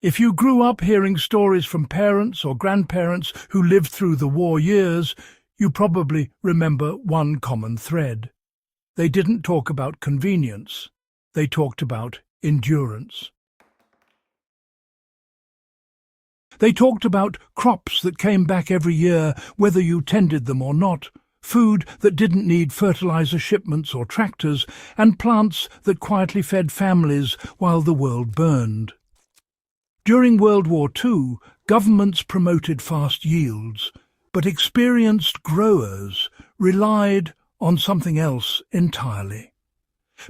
If you grew up hearing stories from parents or grandparents who lived through the war years, you probably remember one common thread. They didn't talk about convenience. They talked about endurance. They talked about crops that came back every year, whether you tended them or not, food that didn't need fertilizer shipments or tractors, and plants that quietly fed families while the world burned. During World War II, governments promoted fast yields, but experienced growers relied on something else entirely.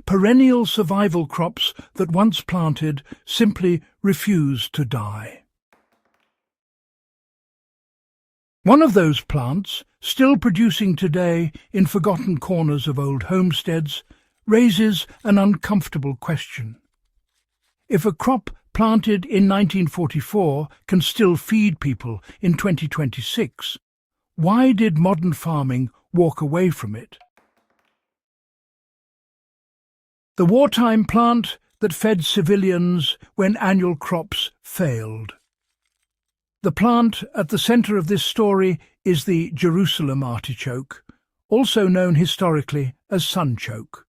Perennial survival crops that once planted simply refused to die. One of those plants, still producing today in forgotten corners of old homesteads, raises an uncomfortable question. If a crop planted in 1944 can still feed people in 2026, why did modern farming walk away from it? The wartime plant that fed civilians when annual crops failed. The plant at the centre of this story is the Jerusalem artichoke, also known historically as sunchoke.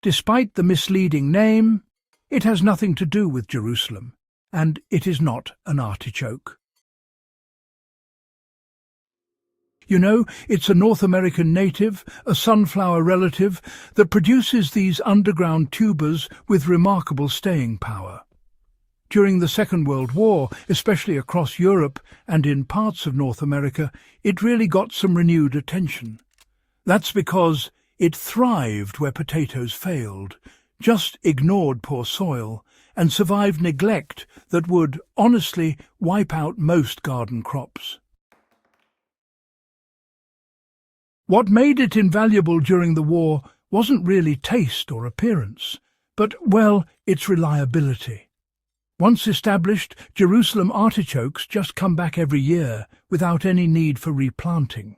Despite the misleading name, it has nothing to do with Jerusalem, and it is not an artichoke. You know, it's a North American native, a sunflower relative, that produces these underground tubers with remarkable staying power. During the Second World War, especially across Europe and in parts of North America, it really got some renewed attention. That's because it thrived where potatoes failed, just ignored poor soil, and survived neglect that would, honestly, wipe out most garden crops. What made it invaluable during the war wasn't really taste or appearance, but, well, its reliability. Once established, Jerusalem artichokes just come back every year without any need for replanting.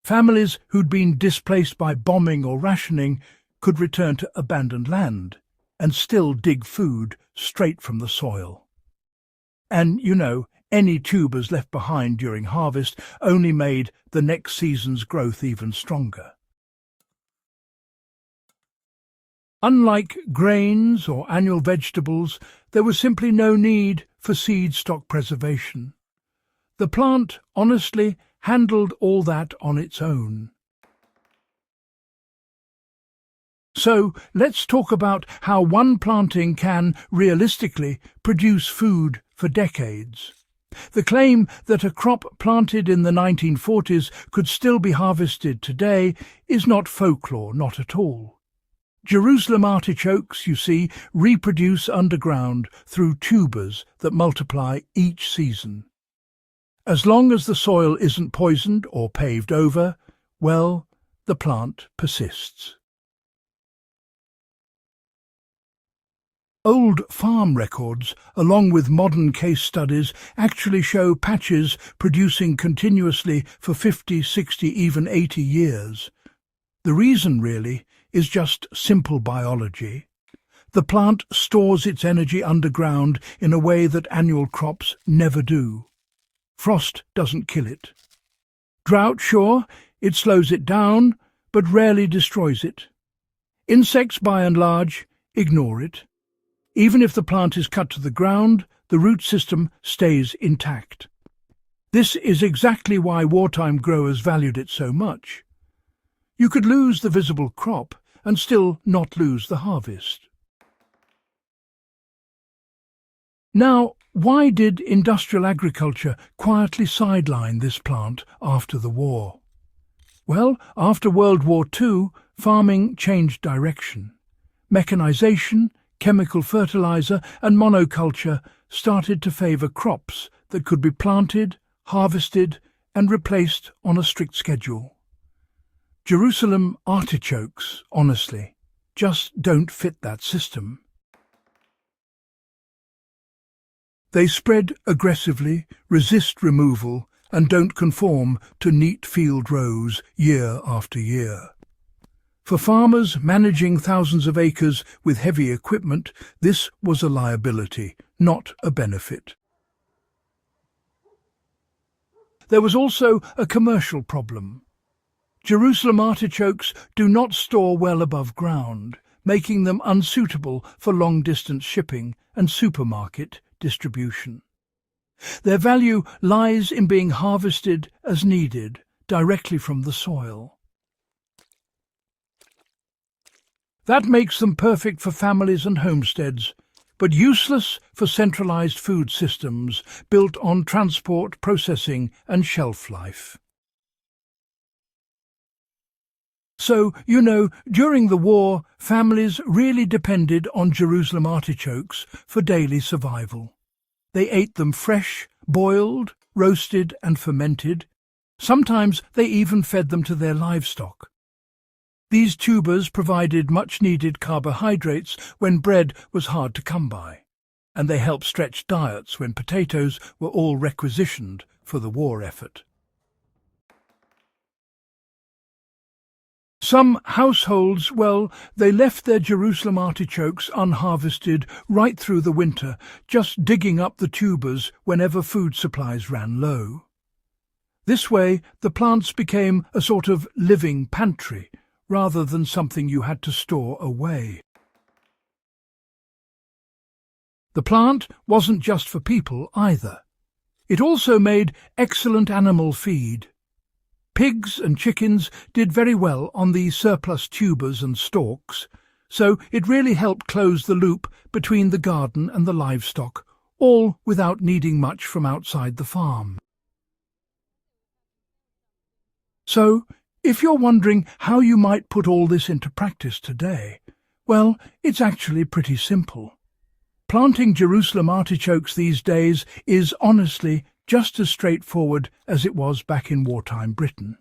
Families who'd been displaced by bombing or rationing could return to abandoned land and still dig food straight from the soil. And, you know, any tubers left behind during harvest only made the next season's growth even stronger. Unlike grains or annual vegetables, there was simply no need for seed stock preservation. The plant, honestly, handled all that on its own. So let's talk about how one planting can, realistically, produce food for decades. The claim that a crop planted in the 1940s could still be harvested today is not folklore, not at all. Jerusalem artichokes, you see, reproduce underground through tubers that multiply each season. As long as the soil isn't poisoned or paved over, well, the plant persists. Old farm records, along with modern case studies, actually show patches producing continuously for 50, 60, even 80 years. The reason, really, is just simple biology. The plant stores its energy underground in a way that annual crops never do. Frost doesn't kill it. Drought, sure, it slows it down, but rarely destroys it. Insects, by and large, ignore it. Even if the plant is cut to the ground, the root system stays intact. This is exactly why wartime growers valued it so much. You could lose the visible crop and still not lose the harvest. Now, why did industrial agriculture quietly sideline this plant after the war? Well, after World War II, farming changed direction. Mechanization, chemical fertilizer and monoculture started to favor crops that could be planted, harvested and replaced on a strict schedule. Jerusalem artichokes, honestly, just don't fit that system. They spread aggressively, resist removal, and don't conform to neat field rows year after year. For farmers managing thousands of acres with heavy equipment, this was a liability, not a benefit. There was also a commercial problem. Jerusalem artichokes do not store well above ground, making them unsuitable for long-distance shipping and supermarket distribution. Their value lies in being harvested as needed, directly from the soil. That makes them perfect for families and homesteads, but useless for centralized food systems built on transport, processing and shelf life. So, during the war, families really depended on Jerusalem artichokes for daily survival. They ate them fresh, boiled, roasted and fermented. Sometimes they even fed them to their livestock. These tubers provided much-needed carbohydrates when bread was hard to come by, and they helped stretch diets when potatoes were all requisitioned for the war effort. Some households, they left their Jerusalem artichokes unharvested right through the winter, just digging up the tubers whenever food supplies ran low. This way, the plants became a sort of living pantry, rather than something you had to store away. The plant wasn't just for people either. It also made excellent animal feed. Pigs and chickens did very well on the surplus tubers and stalks, so it really helped close the loop between the garden and the livestock, all without needing much from outside the farm. So, if you're wondering how you might put all this into practice today, it's actually pretty simple. Planting Jerusalem artichokes these days is honestly just as straightforward as it was back in wartime Britain.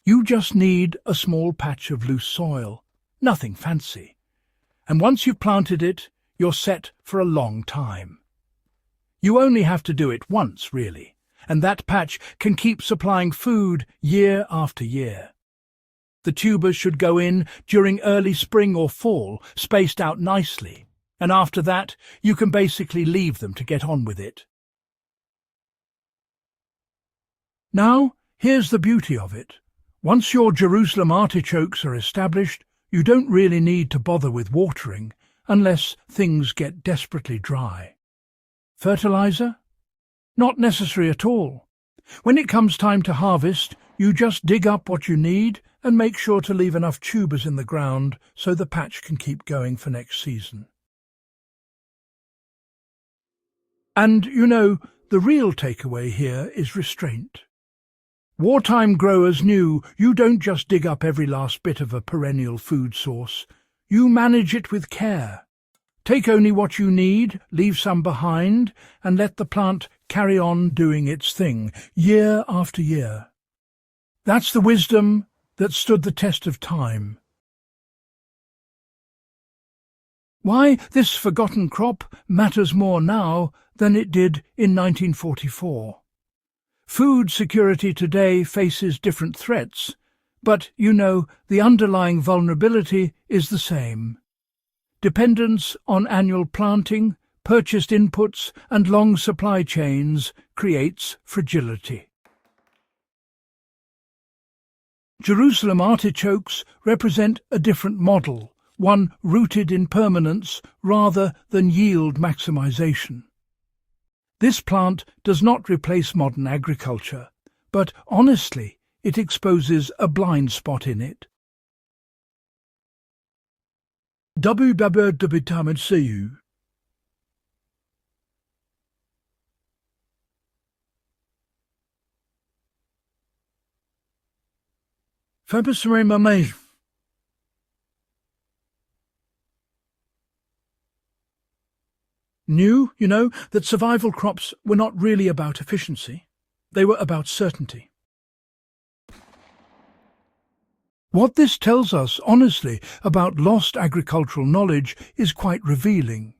You just need a small patch of loose soil, nothing fancy. And once you've planted it, you're set for a long time. You only have to do it once, really, and that patch can keep supplying food year after year. The tubers should go in during early spring or fall, spaced out nicely, and after that you can basically leave them to get on with it. Now, here's the beauty of it. Once your Jerusalem artichokes are established, you don't really need to bother with watering, unless things get desperately dry. Fertilizer? Not necessary at all. When it comes time to harvest, you just dig up what you need and make sure to leave enough tubers in the ground so the patch can keep going for next season. And, the real takeaway here is restraint. Wartime growers knew you don't just dig up every last bit of a perennial food source. You manage it with care. Take only what you need, leave some behind, and let the plant carry on doing its thing, year after year. That's the wisdom that stood the test of time. Why this forgotten crop matters more now than it did in 1944. Food security today faces different threats, but, the underlying vulnerability is the same. Dependence on annual planting, purchased inputs and long supply chains creates fragility. Jerusalem artichokes represent a different model, one rooted in permanence rather than yield maximization. This plant does not replace modern agriculture, but honestly, it exposes a blind spot in it. WWII. Fabricerai Mamay. Knew, that survival crops were not really about efficiency. They were about certainty. What this tells us, honestly, about lost agricultural knowledge is quite revealing.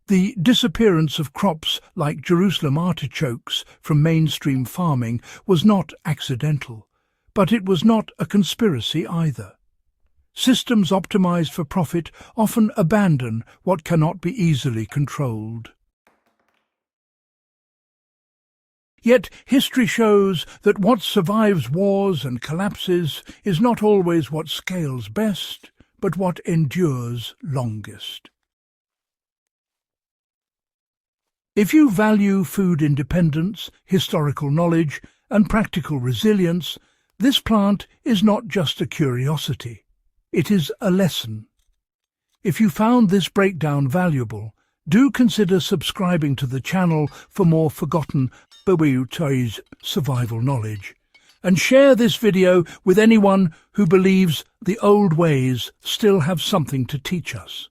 The disappearance of crops like Jerusalem artichokes from mainstream farming was not accidental, but it was not a conspiracy either. Systems optimized for profit often abandon what cannot be easily controlled. Yet history shows that what survives wars and collapses is not always what scales best, but what endures longest. If you value food independence, historical knowledge, and practical resilience, this plant is not just a curiosity. It is a lesson. If you found this breakdown valuable, do consider subscribing to the channel for more forgotten WWII's survival knowledge, and share this video with anyone who believes the old ways still have something to teach us.